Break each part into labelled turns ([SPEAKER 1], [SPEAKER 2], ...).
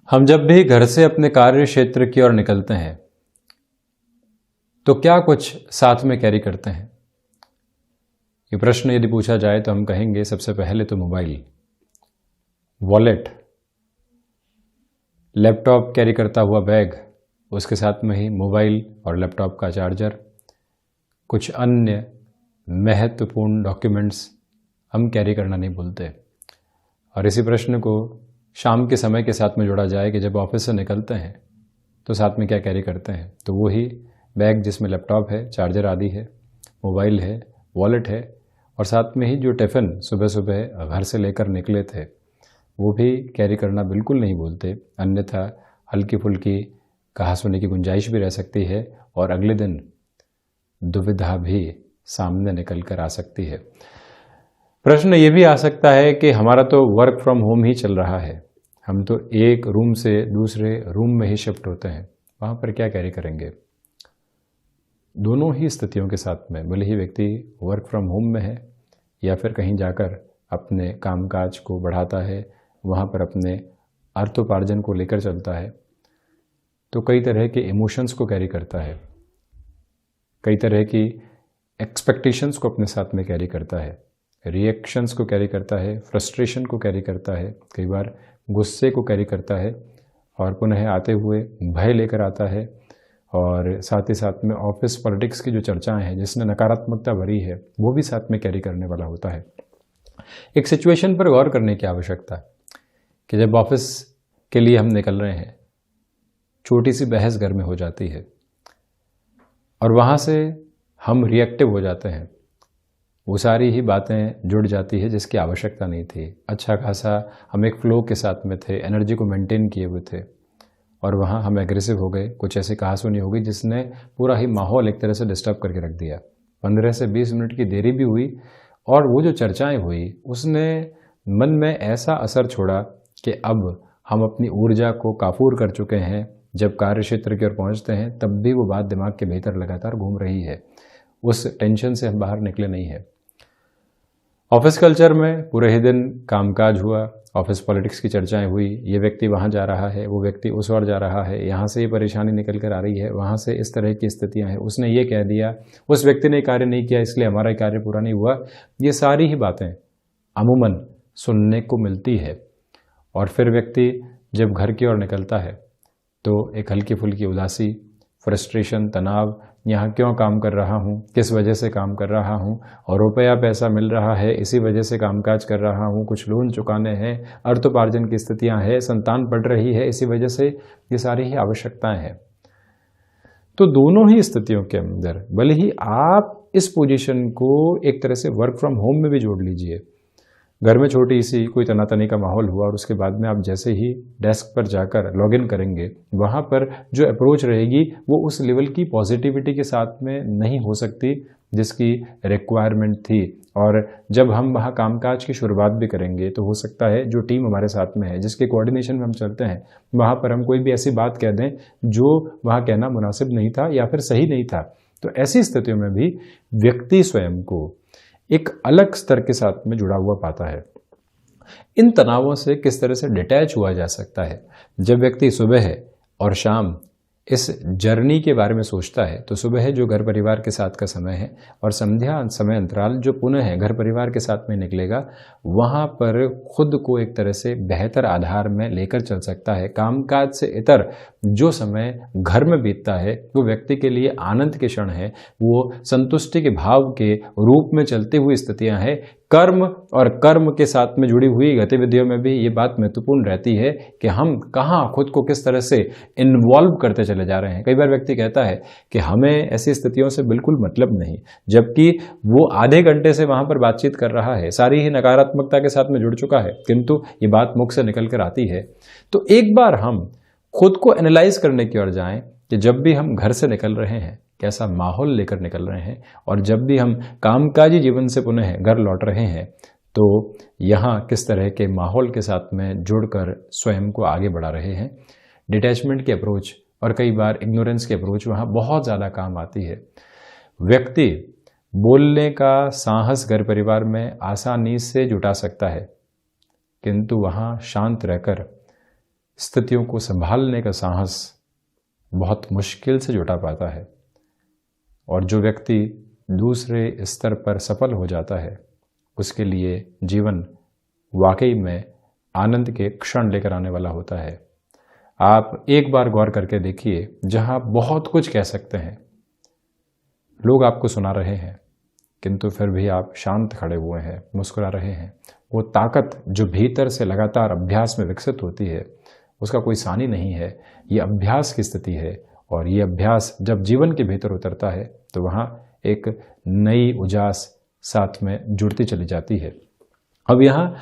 [SPEAKER 1] हम जब भी घर से अपने कार्य क्षेत्र की ओर निकलते हैं तो क्या कुछ साथ में कैरी करते हैं? ये प्रश्न यदि पूछा जाए तो हम कहेंगे सबसे पहले तो मोबाइल, वॉलेट, लैपटॉप कैरी करता हुआ बैग, उसके साथ में ही मोबाइल और लैपटॉप का चार्जर, कुछ अन्य महत्वपूर्ण डॉक्यूमेंट्स हम कैरी करना नहीं भूलते। और इसी प्रश्न को शाम के समय के साथ में जोड़ा जाए कि जब ऑफिस से निकलते हैं तो साथ में क्या कैरी करते हैं, तो वही बैग जिसमें लैपटॉप है, चार्जर आदि है, मोबाइल है, वॉलेट है और साथ में ही जो टिफ़िन सुबह सुबह घर से लेकर निकले थे वो भी कैरी करना बिल्कुल नहीं भूलते। अन्यथा हल्की फुल्की कहासुनी होने की गुंजाइश भी रह सकती है और अगले दिन दुविधा भी सामने निकल कर आ सकती है। प्रश्न ये भी आ सकता है कि हमारा तो वर्क फ्रॉम होम ही चल रहा है, हम तो एक रूम से दूसरे रूम में ही शिफ्ट होते हैं, वहाँ पर क्या कैरी करेंगे? दोनों ही स्थितियों के साथ में भले ही व्यक्ति वर्क फ्रॉम होम में है या फिर कहीं जाकर अपने कामकाज को बढ़ाता है, वहाँ पर अपने अर्थोपार्जन को लेकर चलता है, तो कई तरह के इमोशंस को कैरी करता है, कई तरह की एक्सपेक्टेशंस को अपने साथ में कैरी करता है, रिएक्शंस को कैरी करता है, फ्रस्ट्रेशन को कैरी करता है, कई बार गुस्से को कैरी करता है और पुनः आते हुए भय लेकर आता है। और साथ ही साथ में ऑफिस पॉलिटिक्स की जो चर्चाएं हैं जिसने नकारात्मकता भरी है वो भी साथ में कैरी करने वाला होता है। एक सिचुएशन पर गौर करने की आवश्यकता है कि जब ऑफिस के लिए हम निकल रहे हैं, छोटी सी बहस घर में हो जाती है और वहाँ से हम रिएक्टिव हो जाते हैं, वो सारी ही बातें जुड़ जाती है जिसकी आवश्यकता नहीं थी। अच्छा खासा हम एक फ्लो के साथ में थे, एनर्जी को मेंटेन किए हुए थे और वहाँ हम एग्रेसिव हो गए, कुछ ऐसी कहासुनी हो गई जिसने पूरा ही माहौल एक तरह से डिस्टर्ब करके रख दिया। 15 से 20 मिनट की देरी भी हुई और वो जो चर्चाएं हुई उसने मन में ऐसा असर छोड़ा कि अब हम अपनी ऊर्जा को काफूर कर चुके हैं। जब कार्य क्षेत्र की ओर पहुँचते हैं तब भी वो बात दिमाग के भीतर लगातार घूम रही है, उस टेंशन से हम बाहर निकले नहीं है। ऑफिस कल्चर में पूरे ही दिन कामकाज हुआ, ऑफिस पॉलिटिक्स की चर्चाएं हुई, ये व्यक्ति वहाँ जा रहा है, वो व्यक्ति उस ओर जा रहा है, यहाँ से ये परेशानी निकल कर आ रही है, वहाँ से इस तरह की स्थितियाँ हैं, उसने ये कह दिया, उस व्यक्ति ने कार्य नहीं किया इसलिए हमारा कार्य पूरा नहीं हुआ। ये सारी ही बातें अमूमन सुनने को मिलती है और फिर व्यक्ति जब घर की ओर निकलता है तो एक हल्की फुल्की उदासी, फ्रस्ट्रेशन, तनाव, यहाँ क्यों काम कर रहा हूँ, किस वजह से काम कर रहा हूँ, और रुपया पैसा मिल रहा है इसी वजह से कामकाज कर रहा हूँ, कुछ लोन चुकाने हैं, अर्थोपार्जन की स्थितियाँ हैं, संतान पढ़ रही है इसी वजह से, ये सारी ही आवश्यकताएं हैं। तो दोनों ही स्थितियों के अंदर भले ही आप इस पोजीशन को एक तरह से वर्क फ्रॉम होम में भी जोड़ लीजिए, घर में छोटी सी कोई तनातनी का माहौल हुआ और उसके बाद में आप जैसे ही डेस्क पर जाकर लॉगिन करेंगे, वहाँ पर जो अप्रोच रहेगी वो उस लेवल की पॉजिटिविटी के साथ में नहीं हो सकती जिसकी रिक्वायरमेंट थी। और जब हम वहाँ कामकाज की शुरुआत भी करेंगे तो हो सकता है जो टीम हमारे साथ में है, जिसके कोऑर्डिनेशन में हम चलते हैं, वहाँ पर हम कोई भी ऐसी बात कह दें जो वहाँ कहना मुनासिब नहीं था या फिर सही नहीं था। तो ऐसी स्थितियों में भी व्यक्ति स्वयं को एक अलग स्तर के साथ में जुड़ा हुआ पाता है। इन तनावों से किस तरह से डिटैच हुआ जा सकता है? जब व्यक्ति सुबह है और शाम इस जर्नी के बारे में सोचता है तो सुबह है जो घर परिवार के साथ का समय है और संध्या समय अंतराल जो पुनः है घर परिवार के साथ में निकलेगा, वहाँ पर खुद को एक तरह से बेहतर आधार में लेकर चल सकता है। कामकाज से इतर जो समय घर में बीतता है वो व्यक्ति के लिए आनंद के क्षण है, वो संतुष्टि के भाव के रूप में चलती हुई स्थितियां हैं। कर्म और कर्म के साथ में जुड़ी हुई गतिविधियों में भी ये बात महत्वपूर्ण रहती है कि हम कहाँ खुद को किस तरह से इन्वॉल्व करते चले जा रहे हैं। कई बार व्यक्ति कहता है कि हमें ऐसी स्थितियों से बिल्कुल मतलब नहीं, जबकि वो आधे घंटे से वहां पर बातचीत कर रहा है, सारी ही नकारात्मकता के साथ में जुड़ चुका है, किंतु ये बात मुख से निकल कर आती है। तो एक बार हम खुद को एनालाइज करने की ओर जाएं कि जब भी हम घर से निकल रहे हैं कैसा माहौल लेकर निकल रहे हैं, और जब भी हम कामकाजी जीवन से पुनः घर लौट रहे हैं तो यहाँ किस तरह के माहौल के साथ में जुड़कर स्वयं को आगे बढ़ा रहे हैं। डिटैचमेंट की अप्रोच और कई बार इग्नोरेंस की अप्रोच वहाँ बहुत ज़्यादा काम आती है। व्यक्ति बोलने का साहस घर परिवार में आसानी से जुटा सकता है, किंतु वहाँ शांत रहकर स्थितियों को संभालने का साहस बहुत मुश्किल से जुटा पाता है। और जो व्यक्ति दूसरे स्तर पर सफल हो जाता है उसके लिए जीवन वाकई में आनंद के क्षण लेकर आने वाला होता है। आप एक बार गौर करके देखिए, जहां बहुत कुछ कह सकते हैं, लोग आपको सुना रहे हैं, किंतु फिर भी आप शांत खड़े हुए हैं, मुस्कुरा रहे हैं। वो ताकत जो भीतर से लगातार अभ्यास में विकसित होती है उसका कोई सानी नहीं है। ये अभ्यास की स्थिति है और ये अभ्यास जब जीवन के भीतर उतरता है तो वहाँ एक नई उजास साथ में जुड़ती चली जाती है। अब यहाँ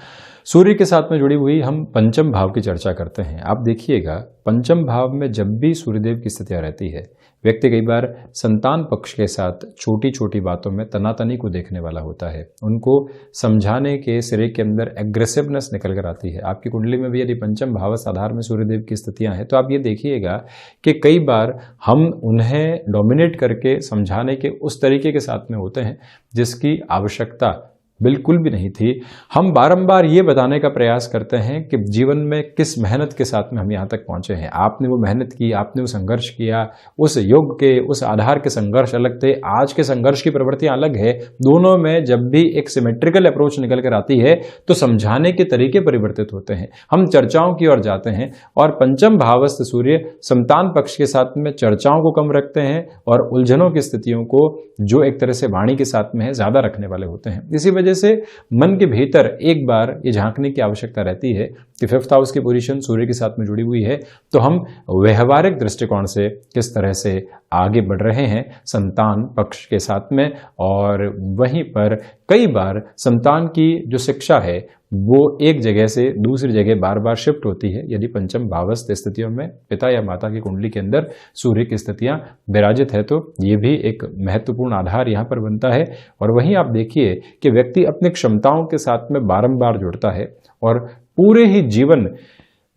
[SPEAKER 1] सूर्य के साथ में जुड़ी हुई हम पंचम भाव की चर्चा करते हैं। आप देखिएगा, पंचम भाव में जब भी सूर्यदेव की स्थितियाँ रहती है, व्यक्ति कई बार संतान पक्ष के साथ छोटी छोटी बातों में तनातनी को देखने वाला होता है। उनको समझाने के सिरे के अंदर एग्रेसिवनेस निकल कर आती है। आपकी कुंडली में भी यदि पंचम भावस्थ आधार में सूर्यदेव की स्थितियां हैं तो आप ये देखिएगा कि कई बार हम उन्हें डोमिनेट करके समझाने के उस तरीके के साथ में होते हैं जिसकी आवश्यकता बिल्कुल भी नहीं थी। हम बारंबार ये बताने का प्रयास करते हैं कि जीवन में किस मेहनत के साथ में हम यहाँ तक पहुँचे हैं। आपने वो मेहनत की, आपने वो संघर्ष किया, उस युग के उस आधार के संघर्ष अलग थे, आज के संघर्ष की प्रवृत्तियाँ अलग है। दोनों में जब भी एक सिमेट्रिकल अप्रोच निकल कर आती है तो समझाने के तरीके परिवर्तित होते हैं। हम चर्चाओं की ओर जाते हैं और पंचम भावस्थ सूर्य संतान पक्ष के साथ में चर्चाओं को कम रखते हैं और उलझनों की स्थितियों को जो एक तरह से वाणी के साथ में है ज़्यादा रखने वाले होते हैं। इसी वजह से मन के भीतर एक बार ये झांकने की आवश्यकता रहती है कि 5th हाउस की पोजीशन सूर्य के साथ में जुड़ी हुई है तो हम व्यवहारिक दृष्टिकोण से किस तरह से आगे बढ़ रहे हैं संतान पक्ष के साथ में। और वहीं पर कई बार संतान की जो शिक्षा है वो एक जगह से दूसरी जगह बार बार शिफ्ट होती है यदि पंचम भावस्थ स्थितियों में पिता या माता की कुंडली के अंदर सूर्य की स्थितियां विराजित है, तो ये भी एक महत्वपूर्ण आधार यहाँ पर बनता है। और वहीं आप देखिए कि व्यक्ति अपनी क्षमताओं के साथ में बारंबार जुड़ता है और पूरे ही जीवन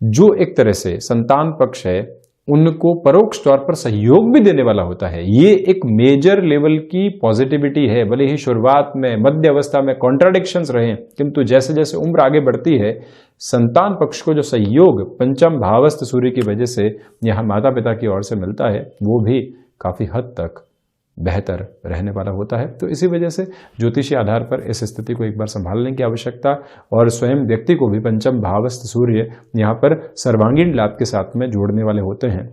[SPEAKER 1] जो एक तरह से संतान पक्ष है उनको परोक्ष तौर पर सहयोग भी देने वाला होता है। ये एक मेजर लेवल की पॉजिटिविटी है। भले ही शुरुआत में मध्य अवस्था में कॉन्ट्राडिक्शंस रहे, किंतु जैसे जैसे उम्र आगे बढ़ती है संतान पक्ष को जो सहयोग पंचम भावस्थ सूर्य की वजह से यहाँ माता पिता की ओर से मिलता है वो भी काफी हद तक बेहतर रहने वाला होता है। तो इसी वजह से ज्योतिषीय आधार पर इस स्थिति को एक बार संभालने की आवश्यकता और स्वयं व्यक्ति को भी पंचम भावस्थ सूर्य यहाँ पर सर्वांगीण लाभ के साथ में जोड़ने वाले होते हैं।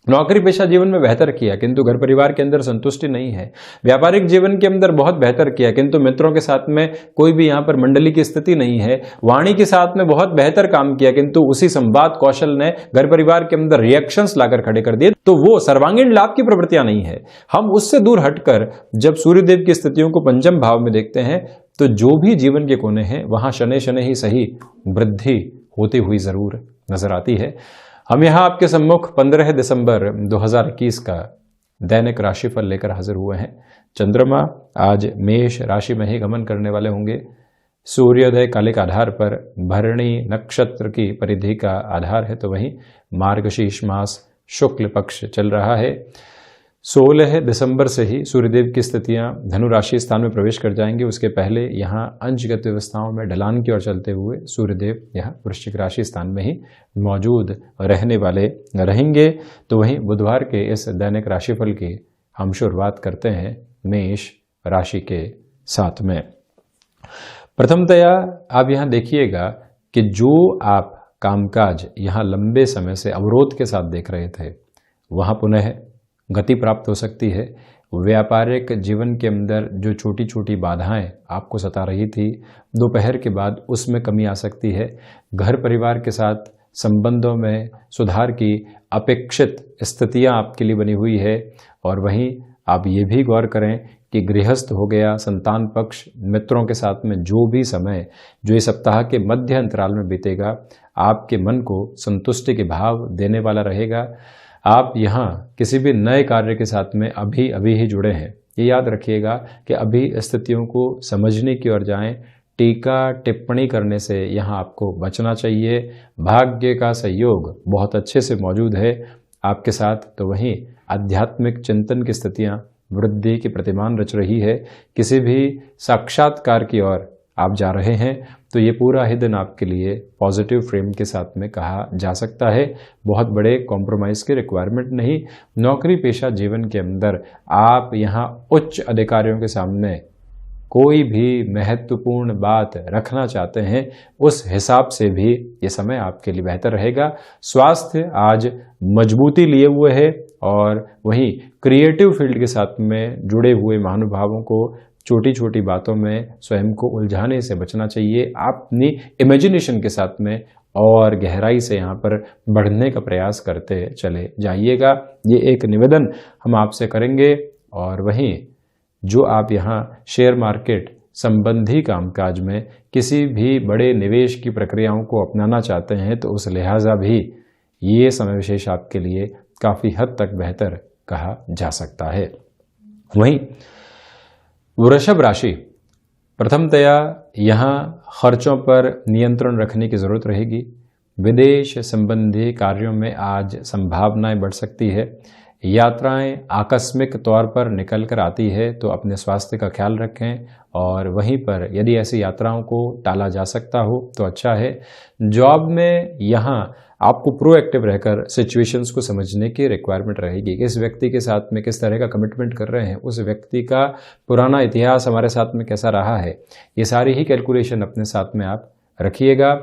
[SPEAKER 1] नौकरी पेशा जीवन में बेहतर किया किंतु घर परिवार के अंदर संतुष्टि नहीं है। व्यापारिक जीवन के अंदर बहुत बेहतर किया किंतु मित्रों के साथ में कोई भी यहाँ पर मंडली की स्थिति नहीं है। वाणी के साथ में बहुत बेहतर काम किया किंतु उसी संवाद कौशल ने घर परिवार के अंदर रिएक्शंस लाकर खड़े कर दिए, तो वो सर्वांगीण लाभ की प्रवृत्तियां नहीं है। हम उससे दूर हटकर जब सूर्यदेव की स्थितियों को पंचम भाव में देखते हैं तो जो भी जीवन के कोने हैं वहां शनै शनै ही सही वृद्धि होती हुई जरूर नजर आती है। हम यहाँ आपके सम्मुख 15 दिसंबर 2021 का दैनिक राशिफल लेकर हाजिर हुए हैं। चंद्रमा आज मेष राशि में ही गमन करने वाले होंगे। सूर्योदय कालिक आधार पर भरणी नक्षत्र की परिधि का आधार है, तो वहीं मार्गशीर्ष मास शुक्ल पक्ष चल रहा है। 16 दिसंबर से ही सूर्यदेव की स्थितियां धनु राशि स्थान में प्रवेश कर जाएंगे। उसके पहले यहाँ अंशगत व्यवस्थाओं में ढलान की ओर चलते हुए सूर्यदेव यहाँ वृश्चिक राशि स्थान में ही मौजूद रहने वाले रहेंगे। तो वहीं बुधवार के इस दैनिक राशिफल की हम शुरुआत करते हैं मेष राशि के साथ में। प्रथमतया आप यहाँ देखिएगा कि जो आप कामकाज यहाँ लंबे समय से अवरोध के साथ देख रहे थे वहाँ पुनः गति प्राप्त हो सकती है। व्यापारिक जीवन के अंदर जो छोटी छोटी बाधाएं आपको सता रही थी दोपहर के बाद उसमें कमी आ सकती है। घर परिवार के साथ संबंधों में सुधार की अपेक्षित स्थितियां आपके लिए बनी हुई है। और वहीं आप ये भी गौर करें कि गृहस्थ हो गया संतान पक्ष, मित्रों के साथ में जो भी समय जो इस सप्ताह के मध्य अंतराल में बीतेगा आपके मन को संतुष्टि के भाव देने वाला रहेगा। आप यहाँ किसी भी नए कार्य के साथ में अभी ही जुड़े हैं, ये याद रखिएगा कि अभी स्थितियों को समझने की ओर जाएं। टीका टिप्पणी करने से यहाँ आपको बचना चाहिए। भाग्य का सहयोग बहुत अच्छे से मौजूद है आपके साथ। तो वहीं आध्यात्मिक चिंतन की स्थितियाँ वृद्धि की प्रतिमान रच रही है। किसी भी साक्षात्कार की ओर आप जा रहे हैं तो ये पूरा ही दिन आपके लिए पॉजिटिव फ्रेम के साथ में कहा जा सकता है। बहुत बड़े कॉम्प्रोमाइज़ की रिक्वायरमेंट नहीं। नौकरी पेशा जीवन के अंदर आप यहाँ उच्च अधिकारियों के सामने कोई भी महत्वपूर्ण बात रखना चाहते हैं, उस हिसाब से भी ये समय आपके लिए बेहतर रहेगा। स्वास्थ्य आज मजबूती लिए हुए है और वहीं क्रिएटिव फील्ड के साथ में जुड़े हुए महानुभावों को छोटी छोटी बातों में स्वयं को उलझाने से बचना चाहिए। आप अपनी इमेजिनेशन के साथ में और गहराई से यहाँ पर बढ़ने का प्रयास करते चले जाइएगा। ये एक निवेदन हम आपसे करेंगे। और वहीं जो आप यहाँ शेयर मार्केट संबंधी कामकाज में किसी भी बड़े निवेश की प्रक्रियाओं को अपनाना चाहते हैं तो उस लिहाजा भी ये समय विशेष आपके लिए काफ़ी हद तक बेहतर कहा जा सकता है। वहीं वृषभ राशि, प्रथमतया यहाँ खर्चों पर नियंत्रण रखने की ज़रूरत रहेगी। विदेश संबंधी कार्यों में आज संभावनाएं बढ़ सकती है। यात्राएं आकस्मिक तौर पर निकल कर आती है तो अपने स्वास्थ्य का ख्याल रखें और वहीं पर यदि ऐसी यात्राओं को टाला जा सकता हो तो अच्छा है। जॉब में यहाँ आपको प्रोएक्टिव रहकर सिचुएशंस को समझने की रिक्वायरमेंट रहेगी। किस व्यक्ति के साथ में किस तरह का कमिटमेंट कर रहे हैं, उस व्यक्ति का पुराना इतिहास हमारे साथ में कैसा रहा है, ये सारी ही कैलकुलेशन अपने साथ में आप रखिएगा।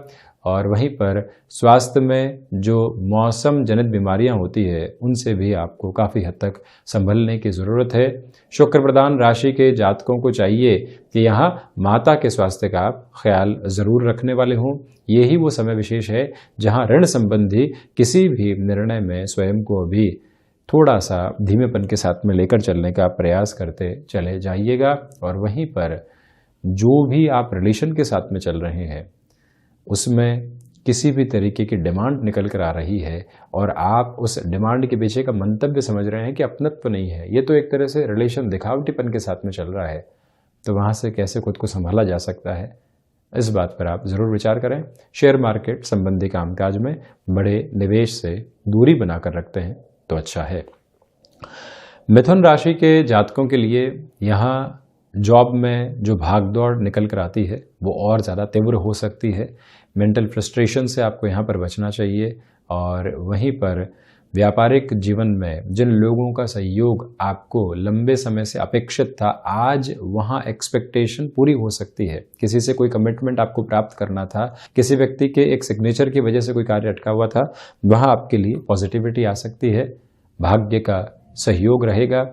[SPEAKER 1] और वहीं पर स्वास्थ्य में जो मौसम जनित बीमारियां होती है उनसे भी आपको काफ़ी हद तक संभलने की ज़रूरत है। शुक्र प्रधान राशि के जातकों को चाहिए कि यहाँ माता के स्वास्थ्य का आप ख्याल ज़रूर रखने वाले हों। यही वो समय विशेष है जहाँ ऋण संबंधी किसी भी निर्णय में स्वयं को अभी थोड़ा सा धीमेपन के साथ में लेकर चलने का प्रयास करते चले जाइएगा। और वहीं पर जो भी आप रिलेशन के साथ में चल रहे हैं उसमें किसी भी तरीके की डिमांड निकल कर आ रही है और आप उस डिमांड के पीछे का मंतव्य समझ रहे हैं कि अपनत्व नहीं है, ये तो एक तरह से रिलेशन दिखावटीपन के साथ में चल रहा है, तो वहाँ से कैसे खुद को संभाला जा सकता है, इस बात पर आप ज़रूर विचार करें। शेयर मार्केट संबंधी कामकाज में बड़े निवेश से दूरी बनाकर रखते हैं तो अच्छा है। मिथुन राशि के जातकों के लिए यहाँ जॉब में जो भागदौड़ निकल कर आती है वो और ज़्यादा तीव्र हो सकती है। मेंटल फ्रस्ट्रेशन से आपको यहाँ पर बचना चाहिए। और वहीं पर व्यापारिक जीवन में जिन लोगों का सहयोग आपको लंबे समय से अपेक्षित था, आज वहाँ एक्सपेक्टेशन पूरी हो सकती है। किसी से कोई कमिटमेंट आपको प्राप्त करना था, किसी व्यक्ति के एक सिग्नेचर की वजह से कोई कार्य अटका हुआ था, वहाँ आपके लिए पॉजिटिविटी आ सकती है। भाग्य का सहयोग रहेगा।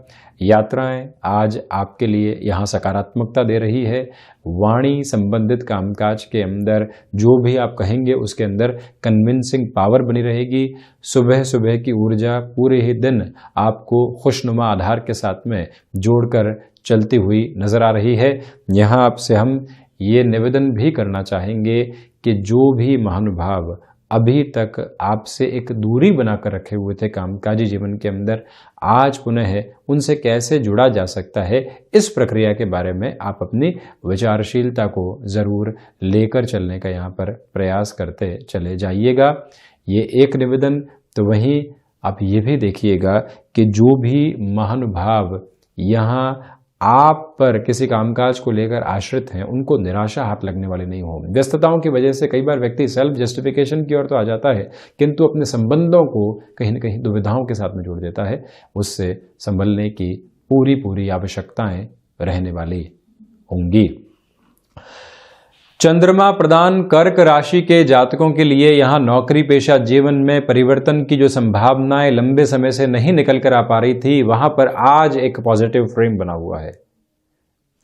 [SPEAKER 1] यात्राएं आज आपके लिए यहाँ सकारात्मकता दे रही है। वाणी संबंधित कामकाज के अंदर जो भी आप कहेंगे उसके अंदर कन्विंसिंग पावर बनी रहेगी। सुबह सुबह की ऊर्जा पूरे ही दिन आपको खुशनुमा आधार के साथ में जोड़कर चलती हुई नजर आ रही है। यहाँ आपसे हम ये निवेदन भी करना चाहेंगे कि जो भी महानुभाव अभी तक आपसे एक दूरी बनाकर रखे हुए थे कामकाजी जीवन के अंदर, आज पुनः उनसे कैसे जुड़ा जा सकता है, इस प्रक्रिया के बारे में आप अपनी विचारशीलता को ज़रूर लेकर चलने का यहाँ पर प्रयास करते चले जाइएगा। ये एक निवेदन। तो वहीं आप ये भी देखिएगा कि जो भी महानुभाव यहाँ आप पर किसी कामकाज को लेकर आश्रित हैं उनको निराशा हाथ लगने वाली नहीं हो। व्यस्तताओं की वजह से कई बार व्यक्ति सेल्फ जस्टिफिकेशन की ओर तो आ जाता है किंतु अपने संबंधों को कहीं न कहीं दुविधाओं के साथ में जोड़ देता है। उससे संभलने की पूरी आवश्यकताएं रहने वाली होंगी। चंद्रमा प्रधान कर्क राशि के जातकों के लिए यहाँ नौकरी पेशा जीवन में परिवर्तन की जो संभावनाएं लंबे समय से नहीं निकल कर आ पा रही थी, वहां पर आज एक पॉजिटिव फ्रेम बना हुआ है।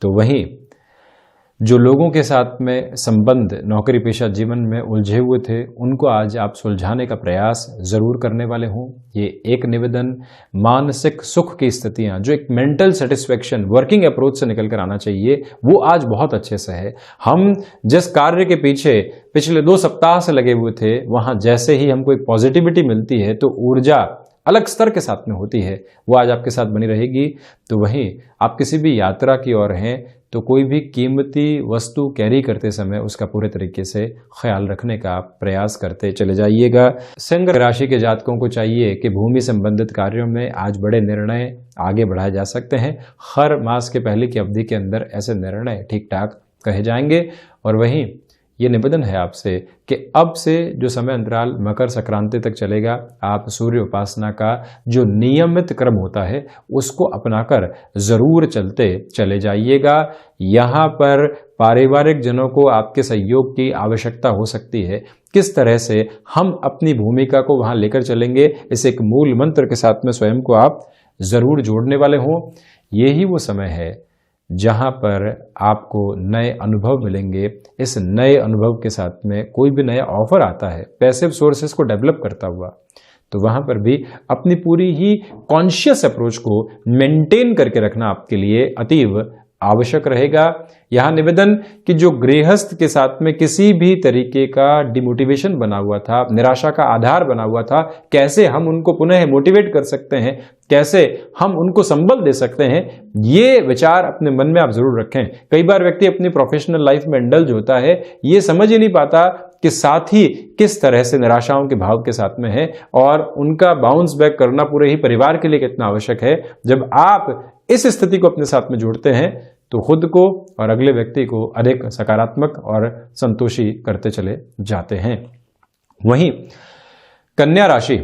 [SPEAKER 1] तो वहीं जो लोगों के साथ में संबंध नौकरी पेशा जीवन में उलझे हुए थे उनको आज आप सुलझाने का प्रयास जरूर करने वाले हों। ये एक निवेदन। मानसिक सुख की स्थितियां, जो एक मेंटल सेटिस्फेक्शन वर्किंग अप्रोच से निकल कर आना चाहिए, वो आज बहुत अच्छे से है। हम जिस कार्य के पीछे पिछले 2 सप्ताह से लगे हुए थे, वहां जैसे ही हमको एक पॉजिटिविटी मिलती है तो ऊर्जा अलग स्तर के साथ में होती है, वो आज आपके साथ बनी रहेगी। तो वहीं आप किसी भी यात्रा की ओर हैं तो कोई भी कीमती वस्तु कैरी करते समय उसका पूरे तरीके से ख्याल रखने का प्रयास करते चले जाइएगा। सिंह राशि के जातकों को चाहिए कि भूमि संबंधित कार्यों में आज बड़े निर्णय आगे बढ़ाए जा सकते हैं। हर मास के पहले की अवधि के अंदर ऐसे निर्णय ठीक ठाक कहे जाएंगे। और वहीं ये निवेदन है आपसे कि अब से जो समय अंतराल मकर संक्रांति तक चलेगा, आप सूर्य उपासना का जो नियमित क्रम होता है उसको अपनाकर जरूर चलते चले जाइएगा। यहाँ पर पारिवारिक जनों को आपके सहयोग की आवश्यकता हो सकती है। किस तरह से हम अपनी भूमिका को वहाँ लेकर चलेंगे, इस एक मूल मंत्र के साथ में स्वयं को आप जरूर जोड़ने वाले हों। यही वो समय है जहाँ पर आपको नए अनुभव मिलेंगे। इस नए अनुभव के साथ में कोई भी नया ऑफर आता है पैसिव सोर्सेस को डेवलप करता हुआ, तो वहाँ पर भी अपनी पूरी ही कॉन्शियस अप्रोच को मेंटेन करके रखना आपके लिए अतीव आवश्यक रहेगा। यहाँ निवेदन कि जो गृहस्थ के साथ में किसी भी तरीके का डिमोटिवेशन बना हुआ था, निराशा का आधार बना हुआ था, कैसे हम उनको पुनः मोटिवेट कर सकते हैं, कैसे हम उनको संबल दे सकते हैं, ये विचार अपने मन में आप जरूर रखें। कई बार व्यक्ति अपनी प्रोफेशनल लाइफ में इंडल्ज होता है, ये समझ ही नहीं पाता कि साथी किस तरह से निराशाओं के भाव के साथ में है और उनका बाउंस बैक करना पूरे ही परिवार के लिए कितना आवश्यक है। जब आप इस स्थिति को अपने साथ में जोड़ते हैं तो खुद को और अगले व्यक्ति को अधिक सकारात्मक और संतोषी करते चले जाते हैं। वहीं कन्या राशि,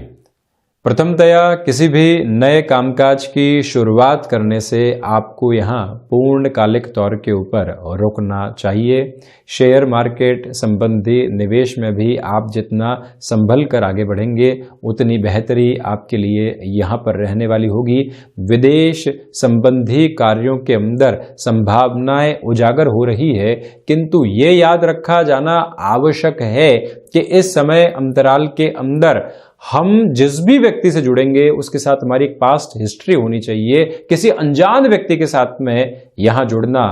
[SPEAKER 1] प्रथमतया किसी भी नए कामकाज की शुरुआत करने से आपको यहाँ पूर्णकालिक तौर के ऊपर रुकना चाहिए। शेयर मार्केट संबंधी निवेश में भी आप जितना संभल कर आगे बढ़ेंगे उतनी बेहतरी आपके लिए यहाँ पर रहने वाली होगी। विदेश संबंधी कार्यों के अंदर संभावनाएं उजागर हो रही है, किंतु ये याद रखा जाना आवश्यक है कि इस समय अंतराल के अंदर हम जिस भी व्यक्ति से जुड़ेंगे उसके साथ हमारी एक पास्ट हिस्ट्री होनी चाहिए। किसी अनजान व्यक्ति के साथ में यहां जुड़ना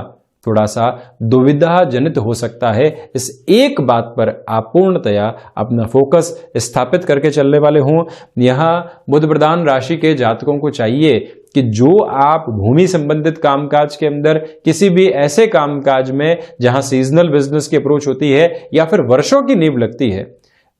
[SPEAKER 1] थोड़ा सा दुविधा जनित हो सकता है। इस एक बात पर आप पूर्णतया अपना फोकस स्थापित करके चलने वाले हों। यहां बुध प्रधान राशि के जातकों को चाहिए कि जो आप भूमि संबंधित कामकाज के अंदर किसी भी ऐसे कामकाज में जहां सीजनल बिजनेस की अप्रोच होती है या फिर वर्षों की नींव लगती है,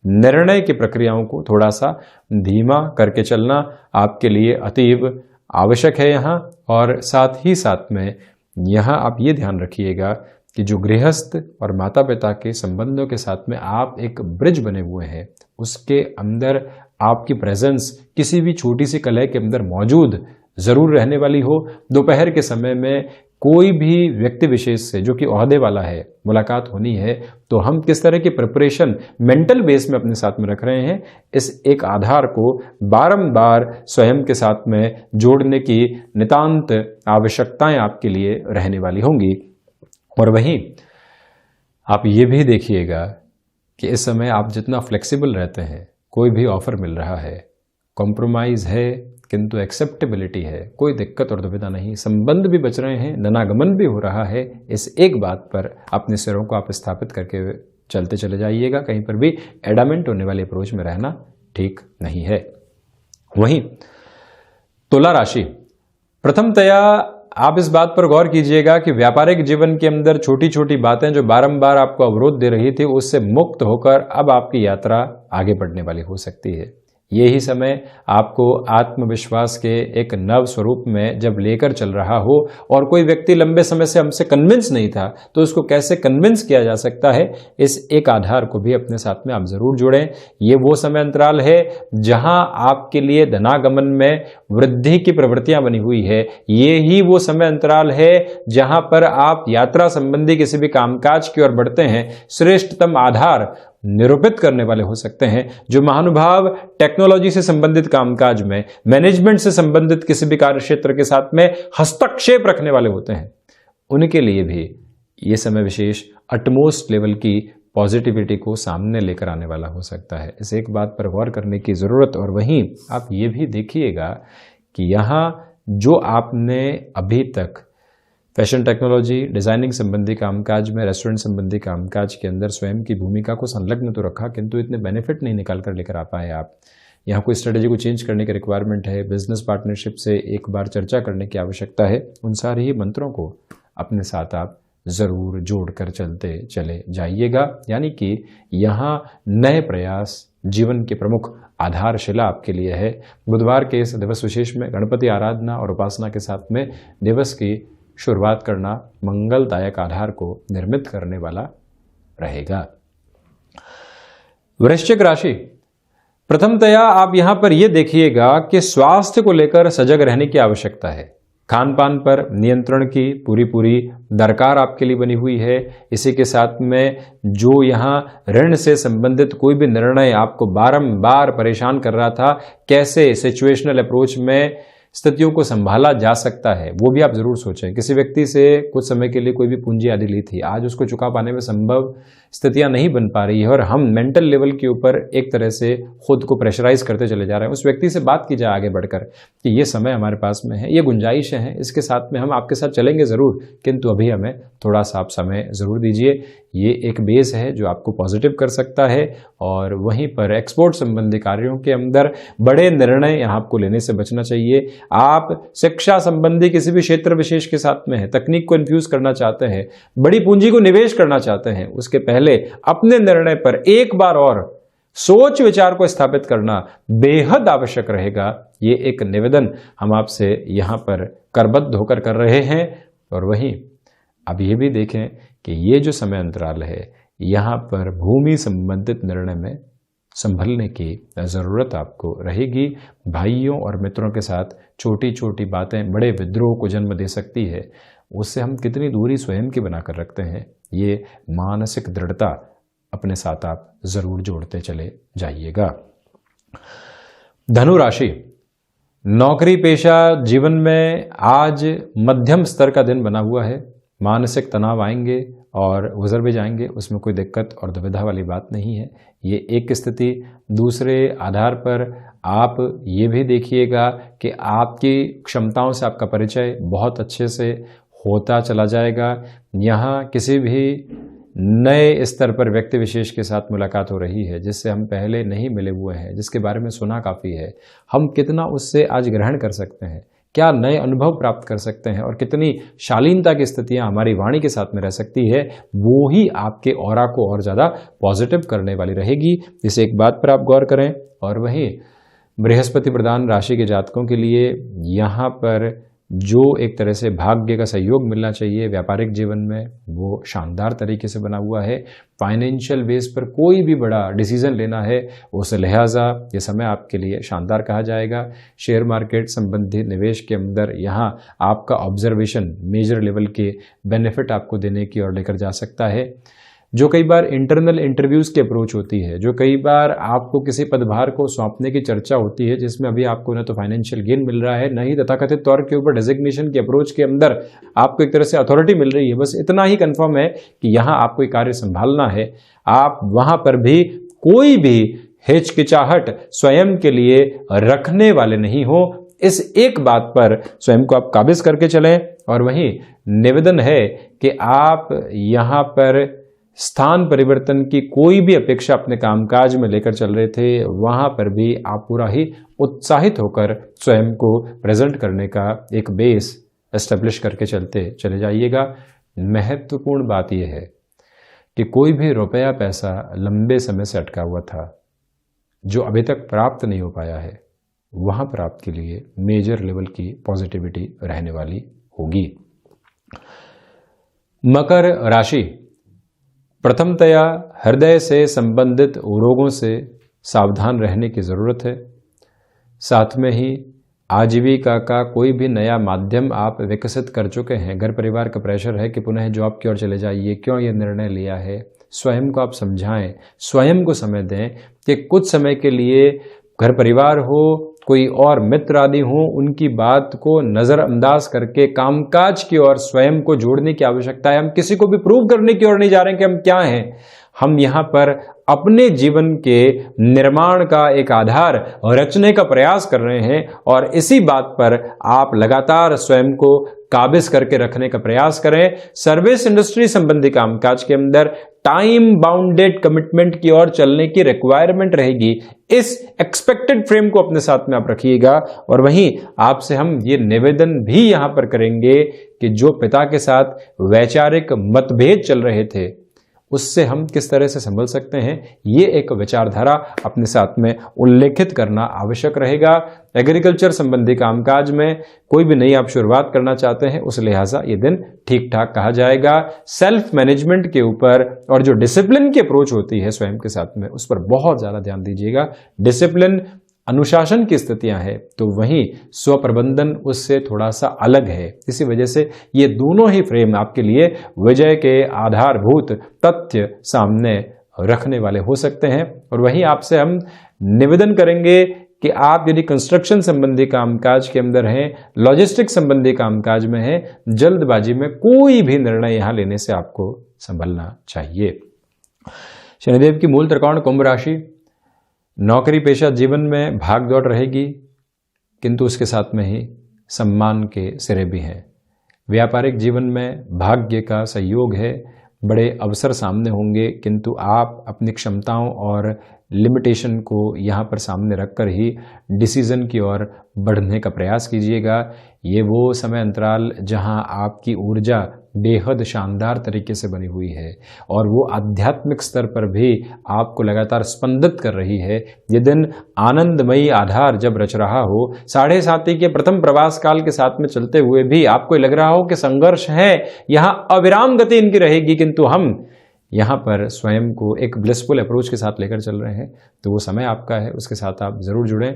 [SPEAKER 1] निर्णय की प्रक्रियाओं को थोड़ा सा धीमा करके चलना आपके लिए अतीव आवश्यक है यहाँ। और साथ ही साथ में यहाँ आप ये ध्यान रखिएगा कि जो गृहस्थ और माता पिता के संबंधों के साथ में आप एक ब्रिज बने हुए हैं, उसके अंदर आपकी प्रेजेंस किसी भी छोटी सी कलह के अंदर मौजूद जरूर रहने वाली हो। दोपहर के समय में कोई भी व्यक्ति विशेष से जो कि ओहदे वाला है मुलाकात होनी है, तो हम किस तरह की प्रिपरेशन मेंटल बेस में अपने साथ में रख रहे हैं, इस एक आधार को बारंबार स्वयं के साथ में जोड़ने की नितांत आवश्यकताएं आपके लिए रहने वाली होंगी। और वहीं आप ये भी देखिएगा कि इस समय आप जितना फ्लेक्सिबल रहते हैं, कोई भी ऑफर मिल रहा है, कॉम्प्रोमाइज़ है किंतु एक्सेप्टेबिलिटी है, कोई दिक्कत और दुविधा नहीं, संबंध भी बच रहे हैं, ननागमन भी हो रहा है, इस एक बात पर अपने सिरों को आप स्थापित करके चलते चले जाइएगा। कहीं पर भी एडामेंट होने वाली अप्रोच में रहना ठीक नहीं है। वहीं तुला राशि, प्रथमतया आप इस बात पर गौर कीजिएगा कि व्यापारिक जीवन के अंदर छोटी छोटी बातें जो बारंबार आपको अवरोध दे रही थी, उससे मुक्त होकर अब आपकी यात्रा आगे बढ़ने वाली हो सकती है। यही समय आपको आत्मविश्वास के एक नव स्वरूप में जब लेकर चल रहा हो और कोई व्यक्ति लंबे समय से हमसे कन्विंस नहीं था, तो उसको कैसे कन्विंस किया जा सकता है, इस एक आधार को भी अपने साथ में आप जरूर जोड़ें। ये वो समय अंतराल है जहां आपके लिए धनागमन में वृद्धि की प्रवृत्तियां बनी हुई है। ये ही वो समय अंतराल है जहां पर आप यात्रा संबंधी किसी भी कामकाज की ओर बढ़ते हैं, श्रेष्ठतम आधार निरूपित करने वाले हो सकते हैं। जो महानुभाव टेक्नोलॉजी से संबंधित कामकाज में, मैनेजमेंट से संबंधित किसी भी कार्य क्षेत्र के साथ में हस्तक्षेप रखने वाले होते हैं, उनके लिए भी ये समय विशेष अटमोस्ट लेवल की पॉजिटिविटी को सामने लेकर आने वाला हो सकता है। इस एक बात पर गौर करने की जरूरत। और वहीं आप ये भी देखिएगा कि यहाँ जो आपने अभी तक फैशन टेक्नोलॉजी, डिजाइनिंग संबंधी कामकाज में, रेस्टोरेंट संबंधी कामकाज के अंदर स्वयं की भूमिका को संलग्न तो रखा, किंतु इतने बेनिफिट नहीं निकाल कर लेकर आ पाए आप। यहाँ कोई स्ट्रेटेजी को चेंज करने की रिक्वायरमेंट है, बिजनेस पार्टनरशिप से एक बार चर्चा करने की आवश्यकता है। उन सारे ही मंत्रों को अपने साथ आप जरूर जोड़कर चलते चले जाइएगा। यानी कि यहाँ नए प्रयास जीवन के प्रमुख आधारशिला आपके लिए है। बुधवार के इस दिवस विशेष में गणपति आराधना और उपासना के साथ में दिवस की शुरुआत करना मंगलदायक आधार को निर्मित करने वाला रहेगा। वृश्चिक राशि, प्रथमतया आप यहां पर यह देखिएगा कि स्वास्थ्य को लेकर सजग रहने की आवश्यकता है। खान पान पर नियंत्रण की पूरी दरकार आपके लिए बनी हुई है। इसी के साथ में जो यहाँ ऋण से संबंधित कोई भी निर्णय आपको बारंबार परेशान कर रहा था, कैसे सिचुएशनल अप्रोच में स्थितियों को संभाला जा सकता है, वो भी आप जरूर सोचें। किसी व्यक्ति से कुछ समय के लिए कोई भी पूंजी आदि ली थी, आज उसको चुका पाने में संभव स्थितियां नहीं बन पा रही है और हम मेंटल लेवल के ऊपर एक तरह से खुद को प्रेशराइज करते चले जा रहे हैं। उस व्यक्ति से बात की जाए आगे बढ़कर कि ये समय हमारे पास में है, ये गुंजाइशें हैं, इसके साथ में हम आपके साथ चलेंगे ज़रूर, किंतु अभी हमें थोड़ा सा आप समय ज़रूर दीजिए। ये एक बेस है जो आपको पॉजिटिव कर सकता है। और वहीं पर एक्सपोर्ट संबंधी कार्यों के अंदर बड़े निर्णय यहाँ आपको लेने से बचना चाहिए। आप शिक्षा संबंधी किसी भी क्षेत्र विशेष के साथ में है, तकनीक को इन्फ्यूज करना चाहते हैं, बड़ी पूंजी को निवेश करना चाहते हैं, उसके पहले अपने निर्णय पर एक बार और सोच विचार को स्थापित करना बेहद आवश्यक रहेगा। ये एक निवेदन हम आपसे यहां पर करबद्ध होकर कर रहे हैं। और वहीं अब ये भी देखें कि ये जो समय अंतराल है, यहां पर भूमि संबंधित निर्णय में संभलने की ज़रूरत आपको रहेगी। भाइयों और मित्रों के साथ छोटी छोटी बातें बड़े विद्रोह को जन्म दे सकती है। उससे हम कितनी दूरी स्वयं की बनाकर रखते हैं, ये मानसिक दृढ़ता अपने साथ आप ज़रूर जोड़ते चले जाइएगा। धनु राशि, नौकरी पेशा जीवन में आज मध्यम स्तर का दिन बना हुआ है। मानसिक तनाव आएंगे और गुजर भी जाएंगे, उसमें कोई दिक्कत और दुविधा वाली बात नहीं है। ये एक स्थिति। दूसरे आधार पर आप ये भी देखिएगा कि आपकी क्षमताओं से आपका परिचय बहुत अच्छे से होता चला जाएगा। यहाँ किसी भी नए स्तर पर व्यक्ति विशेष के साथ मुलाकात हो रही है जिससे हम पहले नहीं मिले हुए हैं, जिसके बारे में सुना काफ़ी है। हम कितना उससे आज ग्रहण कर सकते हैं, क्या नए अनुभव प्राप्त कर सकते हैं और कितनी शालीनता की स्थितियां हमारी वाणी के साथ में रह सकती है, वो ही आपके ऑरा को और ज़्यादा पॉजिटिव करने वाली रहेगी। इसे एक बात पर आप गौर करें। और वहीं बृहस्पति प्रधान राशि के जातकों के लिए यहाँ पर जो एक तरह से भाग्य का सहयोग मिलना चाहिए व्यापारिक जीवन में, वो शानदार तरीके से बना हुआ है। फाइनेंशियल बेस पर कोई भी बड़ा डिसीजन लेना है, उस लिहाजा ये समय आपके लिए शानदार कहा जाएगा। शेयर मार्केट संबंधी निवेश के अंदर यहाँ आपका ऑब्जर्वेशन मेजर लेवल के बेनिफिट आपको देने की ओर लेकर जा सकता है। जो कई बार इंटरनल इंटरव्यूज़ की अप्रोच होती है, जो कई बार आपको किसी पदभार को सौंपने की चर्चा होती है जिसमें अभी आपको न तो फाइनेंशियल गेन मिल रहा है, न ही तथाकथित तौर के ऊपर डेजिग्नेशन की अप्रोच के अंदर आपको एक तरह से अथॉरिटी मिल रही है, बस इतना ही कंफर्म है कि यहाँ आपको एक कार्य संभालना है। आप वहाँ पर भी कोई भी हिचकिचाहट स्वयं के लिए रखने वाले नहीं हो, इस एक बात पर स्वयं को आप काबिज करके चलें। और वहीं निवेदन है कि आप यहाँ पर स्थान परिवर्तन की कोई भी अपेक्षा अपने कामकाज में लेकर चल रहे थे, वहां पर भी आप पूरा ही उत्साहित होकर स्वयं को प्रेजेंट करने का एक बेस एस्टेब्लिश करके चलते चले जाइएगा। महत्वपूर्ण बात यह है कि कोई भी रुपया पैसा लंबे समय से अटका हुआ था जो अभी तक प्राप्त नहीं हो पाया है, वहां पर आपके लिए मेजर लेवल की पॉजिटिविटी रहने वाली होगी। मकर राशि, प्रथमतया हृदय से संबंधित रोगों से सावधान रहने की ज़रूरत है। साथ में ही आजीविका का कोई भी नया माध्यम आप विकसित कर चुके हैं, घर परिवार का प्रेशर है कि पुनः जॉब की ओर चले जाइए, क्यों ये निर्णय लिया है, स्वयं को आप समझाएं, स्वयं को समय दें कि कुछ समय के लिए घर परिवार हो, कोई और मित्र आदि हो, उनकी बात को नज़रअंदाज करके कामकाज की ओर स्वयं को जोड़ने की आवश्यकता है। हम किसी को भी प्रूव करने की ओर नहीं जा रहे हैं कि हम क्या हैं, हम यहाँ पर अपने जीवन के निर्माण का एक आधार रचने का प्रयास कर रहे हैं और इसी बात पर आप लगातार स्वयं को काबिज करके रखने का प्रयास करें। सर्विस इंडस्ट्री संबंधी कामकाज के अंदर टाइम बाउंडेड कमिटमेंट की ओर चलने की रिक्वायरमेंट रहेगी। इस एक्सपेक्टेड फ्रेम को अपने साथ में आप रखिएगा। और वहीं आपसे हम ये निवेदन भी यहां पर करेंगे कि जो पिता के साथ वैचारिक मतभेद चल रहे थे उससे हम किस तरह से संभल सकते हैं, ये एक विचारधारा अपने साथ में उल्लेखित करना आवश्यक रहेगा। एग्रीकल्चर संबंधी कामकाज में कोई भी नई आप शुरुआत करना चाहते हैं, उस लिहाजा ये दिन ठीक ठाक कहा जाएगा। सेल्फ मैनेजमेंट के ऊपर और जो डिसिप्लिन की अप्रोच होती है स्वयं के साथ में, उस पर बहुत ज़्यादा ध्यान दीजिएगा। डिसिप्लिन अनुशासन की स्थितियां हैं, तो वहीं स्व प्रबंधन उससे थोड़ा सा अलग है। इसी वजह से ये दोनों ही फ्रेम आपके लिए विजय के आधारभूत तथ्य सामने रखने वाले हो सकते हैं। और वहीं आपसे हम निवेदन करेंगे कि आप यदि कंस्ट्रक्शन संबंधी कामकाज के अंदर हैं, लॉजिस्टिक संबंधी कामकाज में हैं, जल्दबाजी में कोई भी निर्णय यहां लेने से आपको संभलना चाहिए। शनिदेव की मूल त्रिकोण कुंभ राशि, नौकरी पेशा जीवन में भाग दौड़ रहेगी, किंतु उसके साथ में ही सम्मान के सिरे भी हैं। व्यापारिक जीवन में भाग्य का सहयोग है, बड़े अवसर सामने होंगे, किंतु आप अपनी क्षमताओं और लिमिटेशन को यहाँ पर सामने रखकर ही डिसीजन की ओर बढ़ने का प्रयास कीजिएगा। ये वो समय अंतराल जहाँ आपकी ऊर्जा बेहद शानदार तरीके से बनी हुई है और वो आध्यात्मिक स्तर पर भी आपको लगातार स्पंदित कर रही है। ये दिन आनंदमयी आधार जब रच रहा हो, 7.5 के प्रथम प्रवास काल के साथ में चलते हुए भी आपको लग रहा हो कि संघर्ष है, यहाँ अविराम गति इनकी रहेगी, किंतु हम यहाँ पर स्वयं को एक ब्लिसफुल अप्रोच के साथ लेकर चल रहे हैं, तो वो समय आपका है, उसके साथ आप ज़रूर जुड़ें।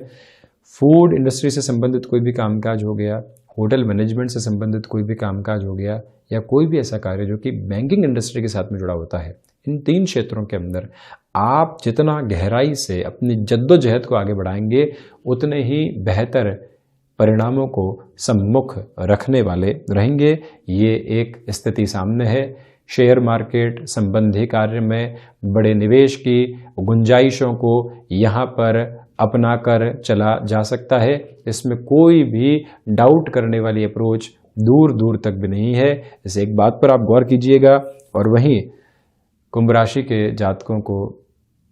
[SPEAKER 1] फूड इंडस्ट्री से संबंधित कोई भी कामकाज हो गया, होटल मैनेजमेंट से संबंधित कोई भी कामकाज हो गया, या कोई भी ऐसा कार्य जो कि बैंकिंग इंडस्ट्री के साथ में जुड़ा होता है, इन 3 क्षेत्रों के अंदर आप जितना गहराई से अपनी जद्दोजहद को आगे बढ़ाएंगे, उतने ही बेहतर परिणामों को सम्मुख रखने वाले रहेंगे। ये एक स्थिति सामने है। शेयर मार्केट संबंधी कार्य में बड़े निवेश की गुंजाइशों को यहाँ पर अपना कर चला जा सकता है। इसमें कोई भी डाउट करने वाली अप्रोच दूर दूर तक भी नहीं है। इस एक बात पर आप गौर कीजिएगा। और वहीं कुंभ राशि के जातकों को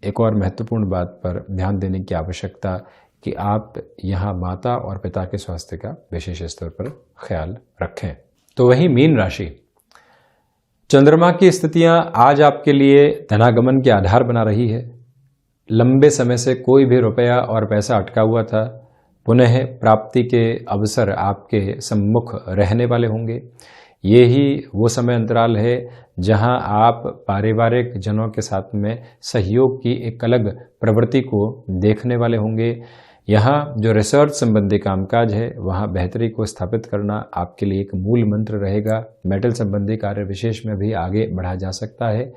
[SPEAKER 1] एक और महत्वपूर्ण बात पर ध्यान देने की आवश्यकता कि आप यहाँ माता और पिता के स्वास्थ्य का विशेष स्तर पर ख्याल रखें। तो वहीं मीन राशि, चंद्रमा की स्थितियां आज आपके लिए धनागमन के आधार बना रही है। लंबे समय से कोई भी रुपया और पैसा अटका हुआ था, पुनः प्राप्ति के अवसर आपके सम्मुख रहने वाले होंगे। ये ही वो समय अंतराल है जहां आप पारिवारिक जनों के साथ में सहयोग की एक अलग प्रवृत्ति को देखने वाले होंगे। यहाँ जो रिसर्च संबंधी कामकाज है, वहाँ बेहतरी को स्थापित करना आपके लिए एक मूल मंत्र रहेगा। मेटल संबंधी कार्य विशेष में भी आगे बढ़ा जा सकता है।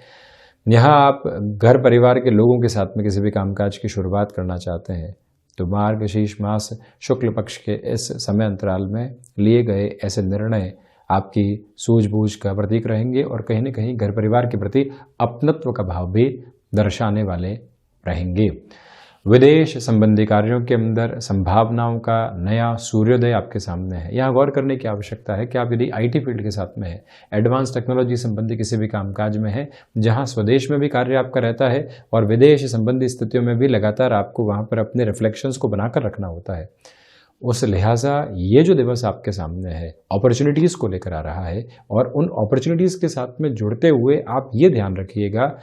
[SPEAKER 1] यहाँ आप घर परिवार के लोगों के साथ में किसी भी कामकाज की शुरुआत करना चाहते हैं, तो मार्गशीर्ष मास शुक्ल पक्ष के इस समय अंतराल में लिए गए ऐसे निर्णय आपकी सूझबूझ का प्रतीक रहेंगे और कहीं न कहीं घर परिवार के प्रति अपनत्व का भाव भी दर्शाने वाले रहेंगे। विदेश संबंधी कार्यों के अंदर संभावनाओं का नया सूर्योदय आपके सामने है। यहाँ गौर करने की आवश्यकता है कि आप यदि आईटी फील्ड के साथ में है, एडवांस टेक्नोलॉजी संबंधी किसी भी कामकाज में है, जहाँ स्वदेश में भी कार्य आपका रहता है और विदेश संबंधी स्थितियों में भी लगातार आपको वहाँ पर अपने रिफ्लेक्शंस को बनाकर रखना होता है, उस लिहाजा ये जो दिवस आपके सामने है अपॉर्चुनिटीज़ को लेकर आ रहा है। और उन अपॉर्चुनिटीज़ के साथ में जुड़ते हुए आप ये ध्यान रखिएगा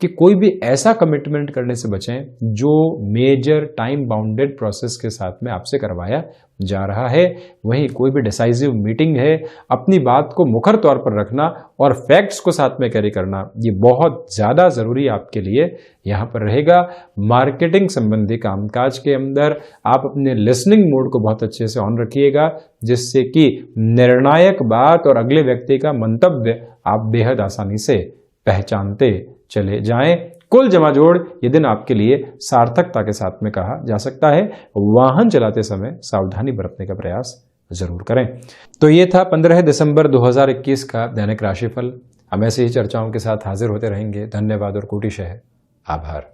[SPEAKER 1] कि कोई भी ऐसा कमिटमेंट करने से बचें जो मेजर टाइम बाउंडेड प्रोसेस के साथ में आपसे करवाया जा रहा है। वहीं कोई भी डिसाइसिव मीटिंग है, अपनी बात को मुखर तौर पर रखना और फैक्ट्स को साथ में कैरी करना, ये बहुत ज़्यादा ज़रूरी आपके लिए यहाँ पर रहेगा। मार्केटिंग संबंधी कामकाज के अंदर आप अपने लिसनिंग मोड को बहुत अच्छे से ऑन रखिएगा, जिससे कि निर्णायक बात और अगले व्यक्ति का मंतव्य आप बेहद आसानी से पहचानते चले जाएं। कुल जमा जोड़ ये दिन आपके लिए सार्थकता के साथ में कहा जा सकता है। वाहन चलाते समय सावधानी बरतने का प्रयास जरूर करें। तो ये था 15 दिसंबर 2021 का दैनिक राशिफल। हम ऐसे ही चर्चाओं के साथ हाजिर होते रहेंगे। धन्यवाद और कोटिशः आभार।